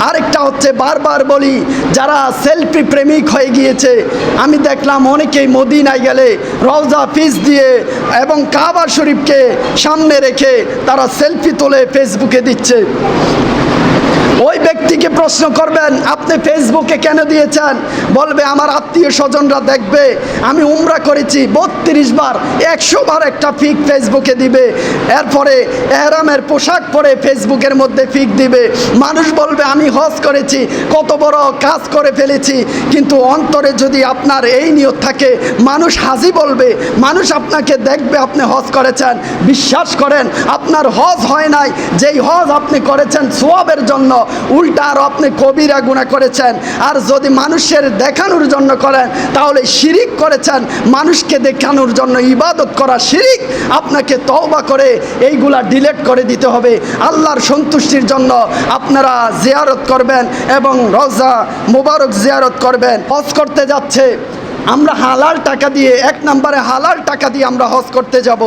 আরেকটা হচ্ছে, বারবার বলি, যারা সেলফি প্রেমিক হয়ে গিয়েছে, আমি দেখলাম অনেকেই মদিনায় গেলে রওজা পিস দিয়ে এবং কাবা শরীফকে সামনে রেখে তারা সেলফি তোলে ফেসবুকে দিচ্ছে। ওই ব্যক্তিকে প্রশ্ন করবেন, আপনি ফেসবুকে কেন দিয়েছেন? বলবে, আমার আত্মীয় স্বজনরা দেখবে আমি উমরা করেছি 32 বার, 100 বার একটা ফিক ফেসবুকে দিবে। এরপরে এহরামের পোশাক পরে ফেসবুকের মধ্যে ফিক দিবে। মানুষ বলবে, আমি হজ করেছি, কত বড় কাজ করে ফেলেছি। কিন্তু অন্তরে যদি আপনার এই নিয়ত থাকে, মানুষ হাজি বলবে, মানুষ আপনাকে দেখবে আপনি হজ করেছেন। বিশ্বাস করেন, আপনার হজ হয় নাই। যেই হজ আপনি করেছেন সওয়াবের জন্য, উল্টা আরও আপনি কবিরা গুনাহ করেছেন। আর যদি মানুষের দেখানোর জন্য করেন, তাহলে শিরিক করেছেন। মানুষকে দেখানোর জন্য ইবাদত করা শিরিক। আপনাকে তওবা করে এইগুলা ডিলিট করে দিতে হবে। আল্লাহর সন্তুষ্টির জন্য আপনারা জিয়ারত করবেন এবং রওজা মুবারক জিয়ারত করবেন। হজ করতে যাচ্ছে, আমরা হালাল টাকা দিয়ে, 1 নম্বরে হালাল টাকা দিয়ে আমরা হজ করতে যাব।